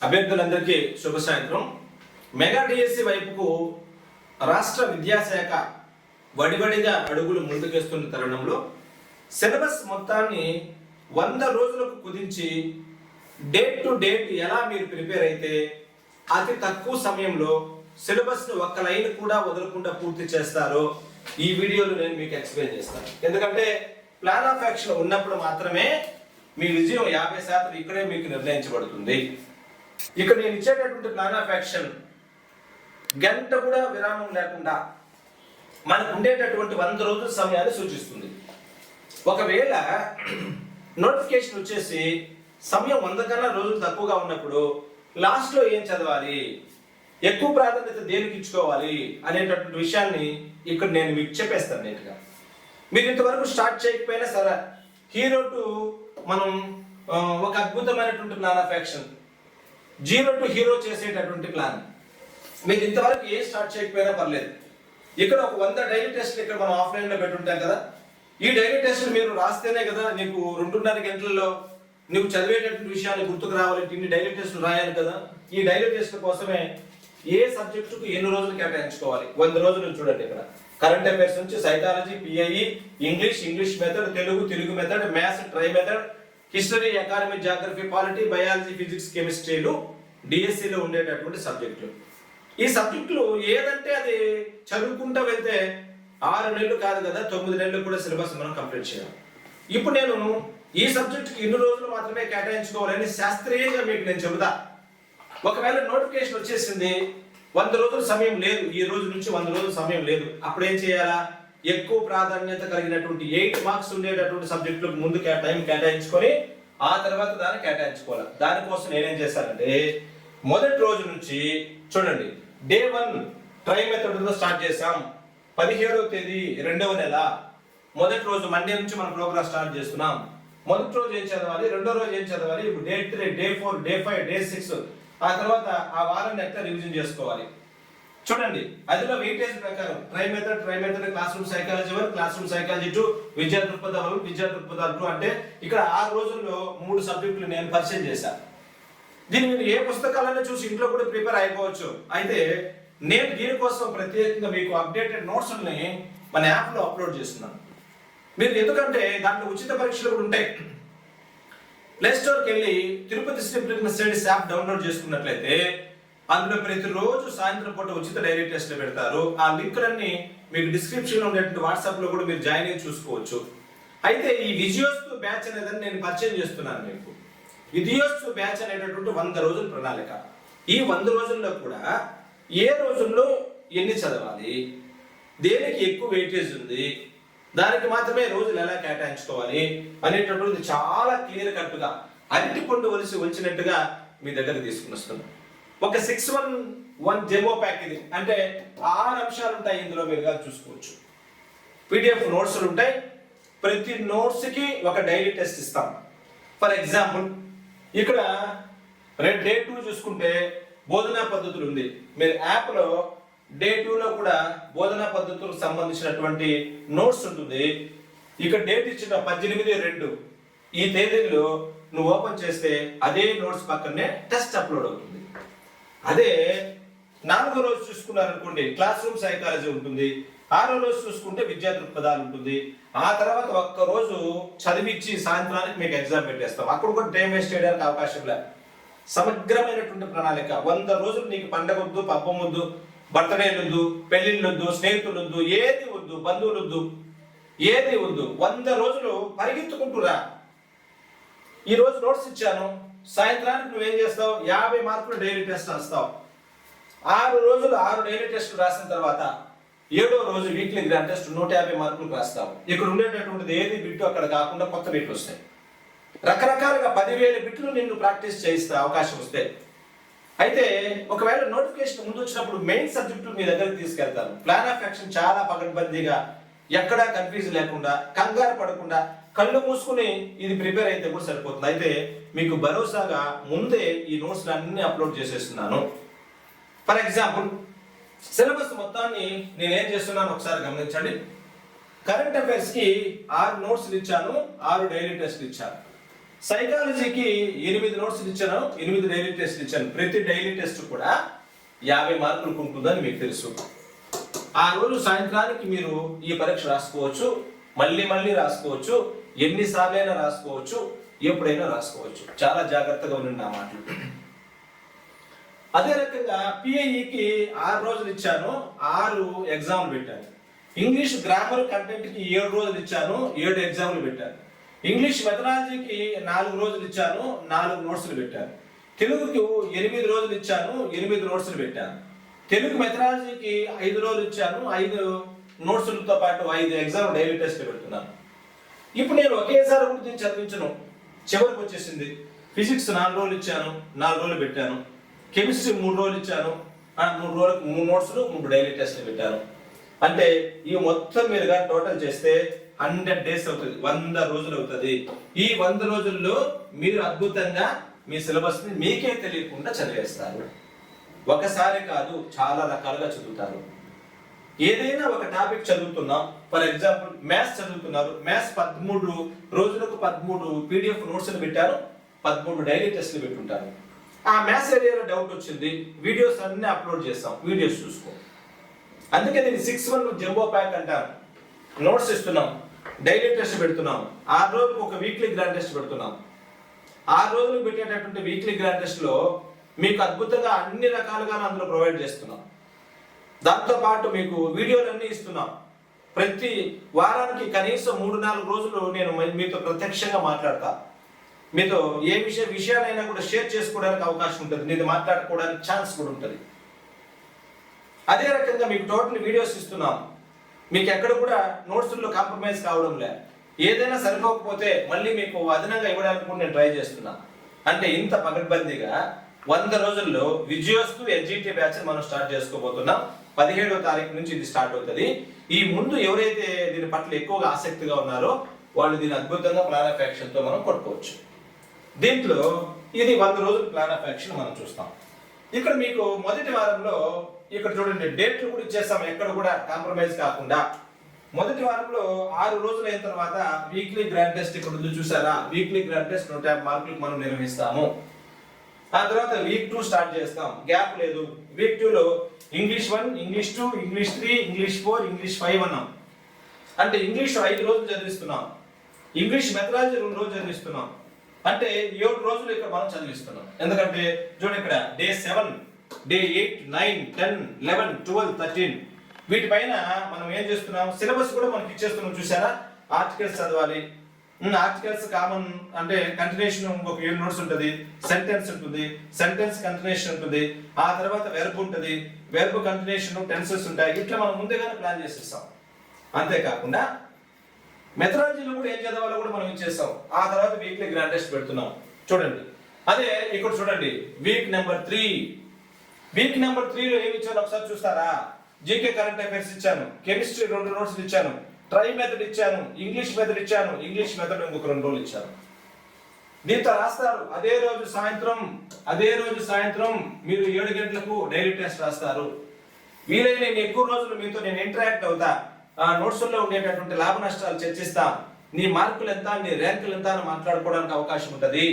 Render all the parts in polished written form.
అభ్యర్థులందరికీ శుభ సాయంత్రం. Mega DSC వైపుకు రాష్ట్ర విద్యాశాఖ వడివడిగా అడుగులు ముందుకేస్తున్న తరుణంలో సిలబస్ మొత్తాన్ని 100 రోజులకు కుదించి డేట్ టు డేట్ ఎలా మీరు ప్రిపేర్ అయితే అతి తక్కువ సమయంలో సిలబస్ను ఒక్క లైన్ కూడా వదలకుండా పూర్తి చేస్తారో ఈ వీడియోలో నేను మీకు ఎక్స్ప్లెయిన్ చేస్తాను. ఎందుకంటే ప్లాన్ ఆఫ్ యాక్షన్ ఉన్నప్పుడు మాత్రమే మీ విజయం 50% ఇక్కడే మీకు నిర్ణయించబడుతుంది. ఇక్కడ నేను ఇచ్చేటటువంటి ప్లాన్ ఆఫ్ యాక్షన్ గంట కూడా విరామం లేకుండా మనకు ఉండేటటువంటి 100 రోజుల సమయాన్ని సూచిస్తుంది. ఒకవేళ నోటిఫికేషన్ వచ్చేసి సమయం 100 కన్నా రోజులు తక్కువగా ఉన్నప్పుడు లాస్ట్లో ఏం చదవాలి, ఎక్కువ ప్రాధాన్యత దేనికి ఇచ్చుకోవాలి అనేటటువంటి విషయాన్ని ఇక్కడ నేను మీకు చెప్పేస్తాను నీట్గా. మీరు ఇంతవరకు స్టార్ట్ చేయకపోయినా సరే హీరో టు మనం ఒక అద్భుతమైనటువంటి plan of action, zero to hero చేసేటటువంటి ప్లాన్ మీరు ఇంతవరకు ఏ స్టార్ట్ చేయకపోయినా పర్లేదు. ఇక్కడ ఒక 100 డైలీ టెస్ట్లు ఇక్కడ మనం ఆఫ్లైన్లో పెట్టుంటాం కదా. ఈ డైలీ టెస్ట్లు మీరు రాస్తేనే కదా నీకు 2.5 గంటల్లో నువ్వు చదివేటటువంటి విషయాలు గుర్తుకు రావాలి. ఇన్ని డైలీ టెస్టులు రాయాలి కదా. ఈ డైలీ టెస్ట్ల కోసమే ఏ సబ్జెక్టుకు ఎన్ని రోజులు కేటాయించుకోవాలి. 100 రోజులు చూడండి. ఇక్కడ కరెంట్ అఫైర్స్ నుంచి psychology, PIE, English method, Telugu method, maths ట్రై method, history, economy, geography, polity, biology, physics, కెమిస్ట్రీలు డిఎస్సిలో ఉండేటటువంటి సబ్జెక్టులు. ఈ సబ్జెక్టులు ఏదంటే అది చదువుకుంటూ వెళ్తే 6 నెలలు కాదు కదా, 9 నెలలు కూడా సిలబస్ మనం కంప్లీట్ చేయాలి. ఇప్పుడు నేను ఈ సబ్జెక్టుకి ఇన్ని రోజులు మాత్రమే కేటాయించుకోవాలని శాస్త్రీయంగా మీకు నేను చెబుతా. ఒకవేళ నోటిఫికేషన్ వచ్చేసింది 100 రోజుల సమయం లేదు, ఈ రోజు నుంచి 100 రోజుల సమయం లేదు, అప్పుడు ఏం చేయాలా? ఎక్కువ ప్రాధాన్యత కలిగినటువంటి 8 మార్క్స్ ఉండేటటువంటి సబ్జెక్టులకు ముందు టైం కేటాయించుకొని ఆ తర్వాత దాన్ని కేటాయించుకోవాలి. దానికోసం నేనేం చేశానంటే మొదటి రోజు నుంచి చూడండి, డే 1 ట్రై మెథడ్తో స్టార్ట్ చేసాం. 17వ తేదీ 2వ నెల మొదటి రోజు మండే నుంచి మనం ప్రోగ్రామ్ స్టార్ట్ చేస్తున్నాం. మొదటి రోజు ఏం చదవాలి, రెండో రోజు ఏం చదవాలి, ఇప్పుడు డే 3, డే 4, డే 5, డే 6, ఆ తర్వాత ఆ వారాన్ని ఎట్లా రివిజన్ చేసుకోవాలి చూడండి. అదిలో వెయిటేజ్ ప్రకారం try method class room psychology 1, class room psychology 2, విద్యా దృక్పథాలు 2 అంటే ఇక్కడ 6 రోజుల్లో 3 సబ్జెక్టులు నేను పరిచయం చేశాను. దీన్ని మీరు ఏ పుస్తకాలను చూసి ఇంట్లో కూడా ప్రిపేర్ అయిపోవచ్చు. అయితే నేను దీనికోసం ప్రత్యేకంగా మీకు అప్డేటెడ్ నోట్స్ని మన యాప్లో అప్లోడ్ చేస్తున్నాను. మీరు ఎందుకంటే దాంట్లో ఉచిత పరీక్షలు కూడా ఉంటాయి. ప్లే స్టోర్కి వెళ్ళి Tirupati Shri principal studies app download చేసుకున్నట్లయితే అందులో ప్రతిరోజు సాయంత్రం పూట ఉచిత డైరీ టెస్ట్లు పెడతారు. ఆ లింకులన్నీ మీకు డిస్క్రిప్షన్లో ఉండేటువంటి వాట్సాప్లో కూడా మీరు జాయిన్ అయ్యి చూసుకోవచ్చు. అయితే ఈ విజయోస్తు బ్యాచ్ అనేదని నేను పరిచయం చేస్తున్నాను మీకు. విజయోస్తు బ్యాచ్ అనేటటువంటి 100 రోజుల ప్రణాళిక. ఈ 100 రోజుల్లో కూడా ఏ రోజుల్లో ఎన్ని చదవాలి, దేనికి ఎక్కువ వెయిటేజ్ ఉంది, దానికి మాత్రమే రోజులు ఎలా కేటాయించుకోవాలి అనేటటువంటిది చాలా క్లియర్ కట్గా అరటి పండు వచ్చినట్టుగా మీ దగ్గర తీసుకుని వస్తున్నాను. ఒక 611 డెమో ప్యాక్ ఇది. అంటే 6 అంశాలు ఉంటాయి ఇందులో, మీరు చూసుకోవచ్చు. పీడిఎఫ్ నోట్స్లు ఉంటాయి. ప్రతి నోట్స్కి ఒక డైలీ టెస్ట్ ఇస్తాం. ఫర్ ఎగ్జాంపుల్ ఇక్కడ డే 2 చూసుకుంటే బోధనా పద్ధతులు ఉంది. మీరు యాప్లో డే 2లో కూడా బోధనా పద్ధతులకు సంబంధించినటువంటి నోట్స్ ఉంటుంది. ఇక్కడ డేట్ ఇచ్చిన 18/2 ఈ తేదీలో నువ్వు ఓపెన్ చేస్తే అదే నోట్స్ పక్కనే టెస్ట్ అప్లోడ్ అవుతుంది. అదే 4వ రోజు చూసుకున్నారనుకోండి క్లాస్ రూమ్ సైకాలజీ ఉంటుంది. 6వ రోజు చూసుకుంటే విద్యా దృక్పథాలు ఉంటుంది. ఆ తర్వాత ఒక్క రోజు చదివించి సాయంత్రానికి మీకు ఎగ్జామ్ పెట్టేస్తాం. అక్కడ కూడా టైం వేస్ట్ చేయడానికి అవకాశం లేదు. సమగ్రమైనటువంటి ప్రణాళిక. 100 రోజులు నీకు పండగ వద్దు, పబ్బం వద్దు, బర్త్డేలు వద్దు, పెళ్లిళ్ళు వద్దు, స్నేహితులు వద్దు, ఏది వద్దు, బంధువులు వద్దు, ఏది వద్దు. 100 రోజులు పరిగెత్తుకుంటురా. ఈ రోజు నోట్స్ ఇచ్చాను, సాయంత్రానికి నువ్వేం చేస్తావు, 50 మార్కులు డైలీ టెస్ట్ రాస్తావు. 6 రోజులు 6 డైలీ టెస్టులు రాసిన తర్వాత 7వ రోజు వీక్లీ గ్రాండ్ టెస్ట్ 150 మార్కులు రాస్తావు. ఇక్కడ ఉండేటటువంటిది ఏది బిట్టు అక్కడ కాకుండా కొత్త బిట్లు వస్తాయి. రకరకాలుగా 10,000 బిట్లు నిన్ను ప్రాక్టీస్ చేయిస్తా అవకాశం వస్తే. అయితే ఒకవేళ నోటిఫికేషన్ ముందు వచ్చినప్పుడు మెయిన్ సబ్జెక్టు మీ దగ్గరికి తీసుకెళ్తాను. ప్లాన్ ఆఫ్ యాక్షన్ చాలా పకడ్బందీగా, ఎక్కడా కన్ఫ్యూజ్ లేకుండా, కంగారు పడకుండా కళ్ళు మూసుకుని ఇది ప్రిపేర్ అయితే కూడా సరిపోతుంది. అయితే మీకు భరోసాగా ముందే ఈ నోట్స్ అన్ని అప్లోడ్ చేసేస్తున్నాను. ఫర్ ఎగ్జాంపుల్ సిలబస్ మొత్తాన్ని నేనేం చేస్తున్నాను ఒకసారి గమనించండి. కరెంట్ అఫైర్స్కి 6 నోట్స్లు ఇచ్చాను, 6 డైలీ టెస్ట్లు ఇచ్చాను. సైకాలజీకి 8 నోట్స్లు ఇచ్చాను, 8 డైలీ టెస్ట్లు ఇచ్చాను. ప్రతి డైలీ టెస్ట్ కూడా 50 మార్కులకు ఉంటుందని మీకు తెలుసు. ఆ రోజు సాయంత్రానికి మీరు ఈ పరీక్ష రాసుకోవచ్చు, మళ్ళీ మళ్ళీ రాసుకోవచ్చు, ఎన్నిసార్లైనా రాసుకోవచ్చు, ఎప్పుడైనా రాసుకోవచ్చు. చాలా జాగ్రత్తగా ఉండండి ఆ మాటలు. అదే రకంగా పిఐఈకి 6 రోజులు ఇచ్చాను, 6 ఎగ్జామ్లు పెట్టాను. ఇంగ్లీష్ గ్రామర్ కంటెంట్కి 7 రోజులు ఇచ్చాను, 7 ఎగ్జామ్లు పెట్టాను. ఇంగ్లీష్ మెథడాలజీకి 4 రోజులు ఇచ్చాను, 4 నోట్స్లు పెట్టాను. తెలుగుకి 8 రోజులు ఇచ్చాను, 8 నోట్స్లు పెట్టాను. తెలుగు మెథడాలజీకి 5 రోజులు ఇచ్చాను, 5 నోట్స్లతో పాటు 5 ఎగ్జామ్ డైలీ టెస్ట్ పెడుతున్నాను. ఇప్పుడు నేను ఒకేసారి గురించి చదివించను, చివరికి వచ్చేసింది. ఫిజిక్స్ 4 రోజులు ఇచ్చాను, 4 రోజులు పెట్టాను. కెమిస్ట్రీ 3 రోజులు ఇచ్చాను, 3 రోజులకు 3 నోట్స్లు, 3 డైలీ టెస్ట్లు పెట్టాను. అంటే ఈ మొత్తం మీరుగా టోటల్ చేస్తే 100 డేస్ అవుతుంది, 100 రోజులు అవుతుంది. ఈ 100 రోజుల్లో మీరు అద్భుతంగా మీ సిలబస్ ని మీకే తెలియకుండా చదివేస్తారు. ఒకసారి కాదు, చాలా రకాలుగా చదువుతారు. ఏదైనా ఒక టాపిక్ చదువుతున్నాం, ఫర్ ఎగ్జాంపుల్ మ్యాథ్స్ చదువుతున్నారు, మ్యాథ్స్ 13 రోజులకు 13 పీడిఎఫ్ నోట్స్లు పెట్టారు, 13 డైలీ టెస్ట్లు పెట్టుంటారు. ఆ మ్యాథ్స్ ఏరియాలో డౌట్ వచ్చింది, వీడియోస్ అన్ని అప్లోడ్ చేస్తాం, వీడియోస్ చూసుకో. అందుకే దీన్ని 6-1 జంబో ప్యాక్ అంటారు. నోట్స్ ఇస్తున్నాం, డైలీ టెస్ట్ పెడుతున్నాం, 6 రోజులకు ఒక వీక్లీ గ్రాండ్ టెస్ట్ పెడుతున్నాం. 6 రోజులకు పెట్టేటటువంటి వీక్లీ గ్రాండ్ టెస్ట్ లో మీకు అద్భుతంగా అన్ని రకాలుగా అందులో ప్రొవైడ్ చేస్తున్నాం. దాంతో పాటు మీకు వీడియోలన్నీ ఇస్తున్నాం. ప్రతి వారానికి కనీసం 3-4 రోజులు నేను మీతో ప్రత్యక్షంగా మాట్లాడతా. మీతో ఏ విషయాలైనా కూడా షేర్ చేసుకోవడానికి అవకాశం ఉంటుంది, నేను మాట్లాడుకోవడానికి ఛాన్స్ కూడా ఉంటుంది. అదే రకంగా మీకు టోటల్ వీడియోస్ ఇస్తున్నాం. మీకు ఎక్కడ కూడా నోట్స్లో కాంప్రమైజ్ కావడం లే. ఏదైనా సరిపోకపోతే మళ్ళీ మీకు అదనంగా ఇవ్వడానికి కూడా నేను ట్రై చేస్తున్నా. అంటే ఇంత పకడ్బందీగా 100 రోజుల్లో విజయోస్తు ఎన్జిటి బ్యాచ్ మనం స్టార్ట్ చేసుకోబోతున్నాం. 17వ తారీఖు నుంచి ఇది స్టార్ట్ అవుతుంది. ఈ ముందు ఎవరైతే దీని పట్ల ఎక్కువగా ఆసక్తిగా ఉన్నారో వాళ్ళు దీని అద్భుతంగా ప్లాన్ ఆఫ్ యాక్షన్ తో మనం కొట్టుకోవచ్చు. దీంట్లో ఇది 100 రోజుల ప్లాన్ ఆఫ్ యాక్షన్ మనం చూస్తాం. ఇక్కడ మీకు మొదటి వారంలో ఇక్కడ చూడండి డేట్లు కూడా ఇచ్చేస్తాం, ఎక్కడ కూడా కాంప్రమైజ్ కాకుండా. మొదటి వారంలో 6 రోజులు అయిన తర్వాత వీక్లీ గ్రాండ్ టెస్ట్ ఇక్కడ ఉంది చూసారా, వీక్లీ గ్రాండ్ టెస్ట్ 150 మార్కులకు మనం నిర్వహిస్తాము. ఆ తర్వాత వీక్ 2 స్టార్ట్ చేస్తాం, గ్యాప్ లేదు. వీక్ 2 లో English 1, English 2, English 3, English 4, English 5 అన్నాం. అంటే ఇంగ్లీష్ 5 రోజులు చదివిస్తున్నాం, ఇంగ్లీష్ మెథడాలజీ 2 రోజులు చదివిస్తున్నాం. అంటే 7 రోజులు ఇక్కడ మనం చదివిస్తున్నాం. ఎందుకంటే చూడండి ఇక్కడ డే 7, డే 8, 9, 10, 11, 12, 13 వీటిపైన మనం ఏం చేస్తున్నాం, సిలబస్ కూడా మనకి ఇచ్చేస్తున్నాం చూసారా. ఆర్టికల్స్ చదవాలి, ఆర్టికల్స్ కామన్ అంటే కంటిన్యూషన్ ఇంకొక 7 నోట్స్ ఉంటుంది, సెంటెన్స్ ఉంటుంది, సెంటెన్స్ కంటిన్యూషన్ ఉంటుంది, ఆ తర్వాత వెర్బ్ ఉంటుంది, వెర్బ్ కంటిన్యూషన్, టెన్సెస్ ఉంటాయి. ఇట్లా మనం ముందుగానే ప్లాన్ చేసేస్తాం. అంతేకాకుండా మెథడాలజీలో కూడా ఏం చదవాలో కూడా మనం ఇచ్చేస్తాం. ఆ తర్వాత వీక్లీ గ్రాండ్ టెస్ట్ పెడుతున్నాం చూడండి. అదే ఇక్కడ చూడండి వీక్ నెంబర్ 3. వీక్ నెంబర్ 3లో ఏమి ఇచ్చాను ఒకసారి చూస్తారా. జీకే కరెంట్ అఫైర్స్ ఇచ్చాను, కెమిస్ట్రీ 2 నోట్స్లు ఇచ్చాను, ట్రై మెథడ్ ఇచ్చాను, ఇంగ్లీష్ మెథడ్ ఇచ్చాను, ఇంగ్లీష్ మెథడ్ ఇంకొక 2 రోజులు ఇచ్చాను. దీంతో రాస్తారు. అదే రోజు సాయంత్రం మీరు 7 గంటలకు డైలీ టెస్ట్ రాస్తారు. వీలైన ఎక్కువ రోజులు మీతో నేను ఇంటరాక్ట్ అవుతా, ఆ నోట్స్ లో ఉండేటటువంటి లాభ నష్టాలు చర్చిస్తా, నీ మార్కులు ఎంత, నీ ర్యాంకులు ఎంత అని మాట్లాడుకోవడానికి అవకాశం ఉంటుంది.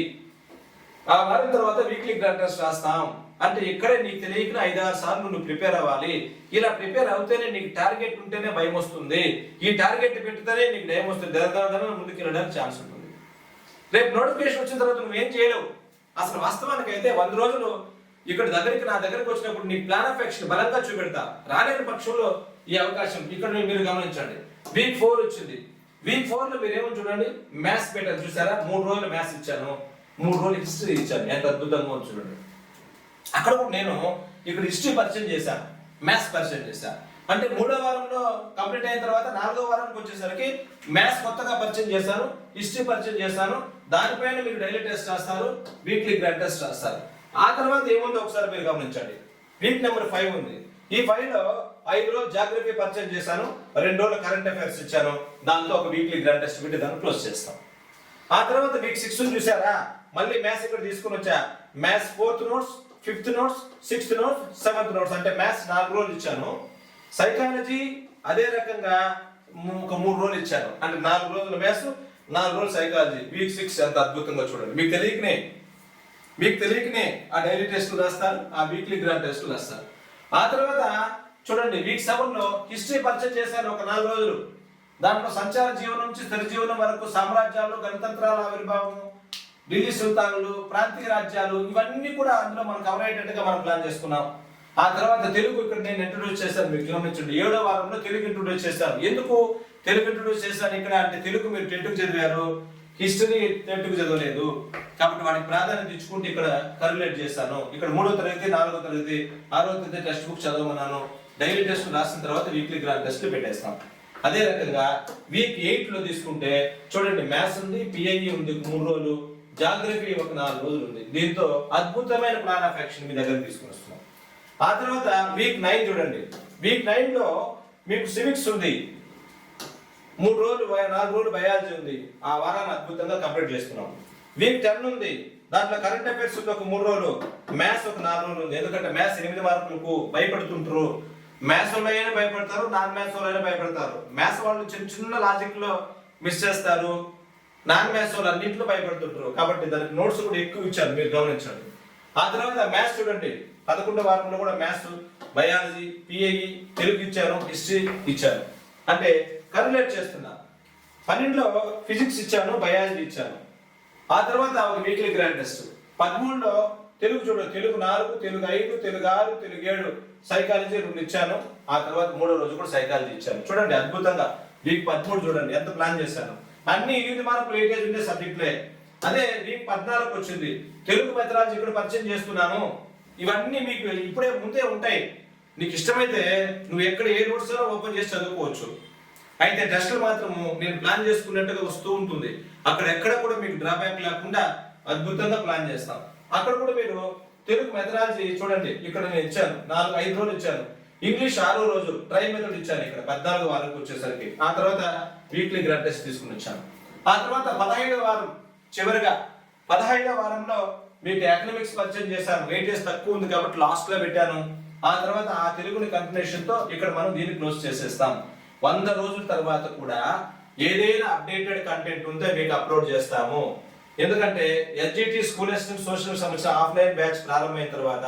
ఆ వారం తర్వాత వీక్లీ గ్రాండ్ టెస్ట్ రాస్తాం. అంటే ఇక్కడే నీకు తెలియక 5-6 సార్లు నువ్వు ప్రిపేర్ అవ్వాలి. ఇలా ప్రిపేర్ అవుతేనే నీకు టార్గెట్ ఉంటేనే భయం వస్తుంది. ఈ టార్గెట్ పెట్టితేనే నీకు భయం వస్తుంది, దరదరదర ముందుకు వెళ్ళడానికి ఛాన్స్ ఉంటుంది. రేపు నోటిఫికేషన్ వచ్చిన తర్వాత నువ్వేం చేయలేవు. అసలు వాస్తవానికి అయితే 100 రోజులు ఇక్కడ నా దగ్గరికి వచ్చినప్పుడు నీ ప్లాన్ ఆఫ్ యాక్షన్ బలంగా చూపెడతా. రాలేని పక్షంలో ఈ అవకాశం ఇక్కడ మీరు గమనించండి. వీక్ 4 వచ్చింది. వీక్ 4 లో మీరు ఏమో చూడండి, మ్యాథ్స్ పెట్టాను చూసారా. 3 రోజులు మ్యాథ్స్ ఇచ్చాను, 3 రోజులు హిస్టరీ ఇచ్చాను. ఎంత అద్భుతంగా చూడండి. అక్కడ కూడా నేను ఇక్కడ హిస్టరీ పరిచయం చేశాను, మ్యాథ్స్ పరిచయం చేశాను. అంటే 3వ వారంలో కంప్లీట్ అయిన తర్వాత 4వ వారానికి వచ్చేసరికి మ్యాథ్స్ కొత్తగా పరిచయం చేశాను, హిస్టరీ పరిచయం చేశాను. దానిపైన మీరు డైలీ టెస్ట్ రాస్తారు, వీక్లీ గ్రాండ్ టెస్ట్ రాస్తారు. ఆ తర్వాత ఏముందో ఒకసారి మీరు గమనించండి. వీక్ నెంబర్ 5 ఉంది. ఈ 5 లో 5 రోజులు జాగ్రఫీ పరిచయం చేశాను, 2 రోజులు కరెంట్ అఫైర్స్ ఇచ్చాను. దాంతో ఒక వీక్లీ గ్రాండ్ టెస్ట్ పెట్టి దాన్ని క్లోజ్ చేస్తాం. ఆ తర్వాత వీక్ 6 చూసారా, మళ్ళీ మ్యాథ్స్ ఇక్కడ తీసుకుని వచ్చా. Maths 4th notes, 5th notes, 6th notes, 7th notes, అంటే మ్యాథ్స్ 4 రోజులు ఇచ్చాను. సైకాలజీ అదే రకంగా ఒక 3 రోజులు ఇచ్చాను. అంటే 4 రోజులు మ్యాథ్స్, 4 రోజులు సైకాలజీ, వీక్ 6 ఎంత అద్భుతంగా చూడండి. మీకు తెలియకనే ఆ డైలీ టెస్టులు రాస్తారు, ఆ వీక్లీ గ్రాండ్ టెస్టులు రాస్తారు. ఆ తర్వాత చూడండి వీక్ 7 లో హిస్టరీ పరిచయం చేశారు ఒక 4 రోజులు. దాంట్లో సంచార జీవనం నుంచి స్థిర జీవనం వరకు, సామ్రాజ్యాలు, గణతంత్రాల ఆవిర్భావం, ఢిల్లీ సుల్తానులు, ప్రాంతీయ రాజ్యాలు, ఇవన్నీ కూడా అందులో మనం కవర్ అయ్యేటట్టుగా మనం ప్లాన్ చేసుకున్నాం. ఆ తర్వాత తెలుగు ఇక్కడ నేను ఇంట్రొడ్యూస్ చేశాను, మీకు గమనించండి. 7వ వారంలో తెలుగు ఇంట్రొడ్యూస్ చేశాను. ఎందుకు తెలుగు ఇంట్రొడ్యూస్ చేశాను ఇక్కడ అంటే, తెలుగు మీరు 10కు చదివారు, హిస్టరీ 10కు చదవలేదు, కాబట్టి వాటికి ప్రాధాన్యత ఇచ్చుకుంటే ఇక్కడ కర్యులేట్ చేశాను. ఇక్కడ 3వ తరగతి, 4వ తరగతి, 6వ తరగతి టెక్స్ట్ బుక్ చదవమన్నాను. డైలీ టెస్ట్ రాసిన తర్వాత వీక్లీ గ్రాండ్ టెస్ట్లు పెట్టేస్తాం. అదే రకంగా వీక్ 8 లో తీసుకుంటే చూడండి, మ్యాథ్స్ ఉంది, పిఐఈ ఉంది 3 రోజులు, జాగ్రఫీ ఒక 4 రోజులు ఉంది. దీంతో అద్భుతమైన ప్లాన్ ఆఫ్ యాక్షన్ మీ దగ్గర తీసుకుని వస్తున్నాం. ఆ తర్వాత వీక్ 9 చూడండి. వీక్ 9 లో మీకు సివిక్స్ ఉంది, 3 రోజులు, 4 రోజులు బయాలజీ ఉంది. ఆ వారాన్ని అద్భుతంగా కంప్లీట్ చేసుకున్నాం. వీక్ 10 ఉంది, దాంట్లో కరెంట్ అఫైర్స్ ఉంది ఒక 3 రోజులు, మ్యాథ్స్ ఒక 4 రోజులు ఉంది. ఎందుకంటే మ్యాథ్స్ 8 మార్కులకు భయపడుతుంటారు. మ్యాథ్స్ వాళ్ళైనా భయపడతారు, నాన్ మ్యాథ్స్ వాళ్ళైనా భయపడతారు. మ్యాథ్స్ వాళ్ళు చిన్న లాజిక్ లో మిస్ చేస్తారు, నాన్ మ్యాథ్స్ వాళ్ళు అన్నింటిలో భయపడుతుంటారు. కాబట్టి దానికి నోట్స్ కూడా ఎక్కువ ఇచ్చారు, మీరు గమనించండి. ఆ తర్వాత మ్యాథ్స్ చూడండి, 11వ వారంలో కూడా మ్యాథ్స్, బయాలజీ, పిఐఈ, తెలుగు ఇచ్చారు, హిస్టరీ ఇచ్చారు. అంటే కర్యులేట్ చేస్తున్నా. 12లో ఫిజిక్స్ ఇచ్చాను, బయాలజీ ఇచ్చాను. ఆ తర్వాత ఒక వీక్లీ గ్రాండ్ టెస్ట్. 13లో తెలుగు చూడండి, తెలుగు 4, తెలుగు 5, తెలుగు 6, తెలుగు 7, సైకాలజీ 2 ఇచ్చాను. ఆ తర్వాత 3వ రోజు కూడా సైకాలజీ ఇచ్చాను. చూడండి అద్భుతంగా వీక్ 13 చూడండి ఎంత ప్లాన్ చేశాను. అన్ని 8 మార్కులు వెయిటేజ్ ఉండే సబ్జెక్టులే. అదే వీక్ 14కు వచ్చింది, తెలుగు మెథడాలజీ ఇక్కడ పరిచయం చేస్తున్నాను. ఇవన్నీ మీకు ఇప్పుడే ముందే ఉంటాయి. నీకు ఇష్టమైతే నువ్వు ఎక్కడ ఏ నోట్స్ ఓపెన్ చేసి చదువుకోవచ్చు. అయితే టెస్టులు మాత్రము నేను ప్లాన్ చేసుకున్నట్టుగా వస్తూ ఉంటుంది. అక్కడ ఎక్కడ కూడా మీకు డ్రాబ్యాక్ లేకుండా అద్భుతంగా ప్లాన్ చేస్తాం. అక్కడ కూడా మీరు తెలుగు మెథడాలజీ చూడండి, ఇక్కడ నేను ఇచ్చాను 5 రోజులు ఇచ్చాను. ఇంగ్లీష్ 6వ రోజు ట్రై మెథడ్ ఇచ్చాను ఇక్కడ 14వ వారంకి వచ్చేసరికి. ఆ తర్వాత వీక్లీ గ్రాండ్ టెస్ట్ తీసుకుని వచ్చాను. ఆ తర్వాత 15వ వారం చివరిగా 15వ వారంలో మీకు ఎకనామిక్స్ పరిచయం చేశాను. వెయిటేజ్ తక్కువ ఉంది కాబట్టి లాస్ట్ లో పెట్టాను. ఆ తర్వాత ఆ తెలుగుని కంటిన్యూషన్ తో ఇక్కడ మనం దీన్ని క్లోజ్ చేసేస్తాం. 100 రోజుల తర్వాత కూడా ఏదైనా అప్డేటెడ్ కంటెంట్ ఉంటే మీకు అప్లోడ్ చేస్తాము. ఎందుకంటే ఎస్జిటి స్కూల్ అసిస్టెంట్ సోషల్ సమస్య ఆఫ్లైన్ బ్యాచ్ ప్రారంభమైన తర్వాత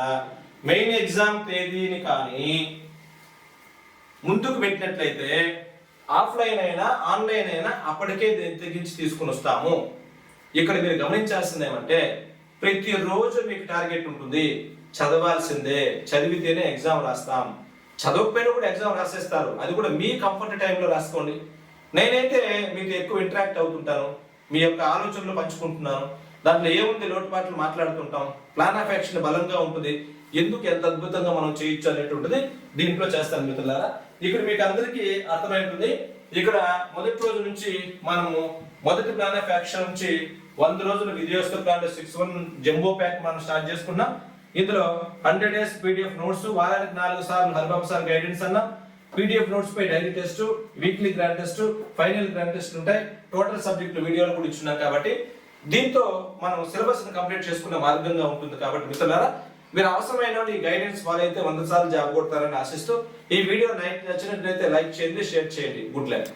మెయిన్ ఎగ్జామ్ తేదీని కానీ ముందుకు పెట్టినట్లయితే ఆఫ్లైన్ అయినా ఆన్లైన్ అయినా అప్పటికే తెగించి తీసుకుని వస్తాము. ఇక్కడ మీరు గమనించాల్సింది ఏమంటే, ప్రతిరోజు మీకు టార్గెట్ ఉంటుంది, చదవాల్సిందే, చదివితేనే ఎగ్జామ్ రాస్తాం. చదవకపోయినా కూడా ఎగ్జామ్ రాసేస్తారు, అది కూడా మీ కంఫర్ట్ టైంలో రాసుకోండి. నేనైతే మీతో ఎక్కువ ఇంటరాక్ట్ అవుతుంటాను, మీ యొక్క ఆలోచనలు పంచుకుంటున్నాను. దాంట్లో ఏముంది లోటుపాట్లు మాట్లాడుతుంటాం. ప్లాన్ ఆఫ్ యాక్షన్ బలంగా ఉంటుంది. ఎందుకు ఎంత అద్భుతంగా మనం చేయొచ్చు అనేటువంటిది దీంట్లో చేస్తాను మిత్రులారా. ఇక్కడ మీకు అందరికీ అర్థమైంటుంది. ఇక్కడ మొదటి రోజు నుంచి మనము మొదటి ప్లాన్ ఆఫ్ యాక్షన్ నుంచి 100 రోజుల విజయోత్సవ ప్లాన్ 6-1 జంబో ప్యాక్ మనం స్టార్ట్ చేసుకున్నాం. ఇందులో 100 days పీడిఎఫ్ నోట్స్, వారానికి 4 సార్లు హరిబాబు సార్ గైడెన్స్ అన్నాం. పీడిఎఫ్ నోట్స్ పై daily test, weekly grand test, final grand test ఉంటాయి. టోటల్ సబ్జెక్టులు వీడియోలు కూడా ఇచ్చున్నాం. కాబట్టి దీంతో మనం సిలబస్ ని కంప్లీట్ చేసుకునే మార్గంగా ఉంటుంది. కాబట్టి మిత్రులారా, మీరు అవసరమైన ఈ గైడెన్స్ ఫాలో అయితే 100 సార్లు జాబ్ కొడతారని ఆశిస్తూ ఈ వీడియో నచ్చినట్లయితే లైక్ చేయండి, షేర్ చేయండి. Good luck.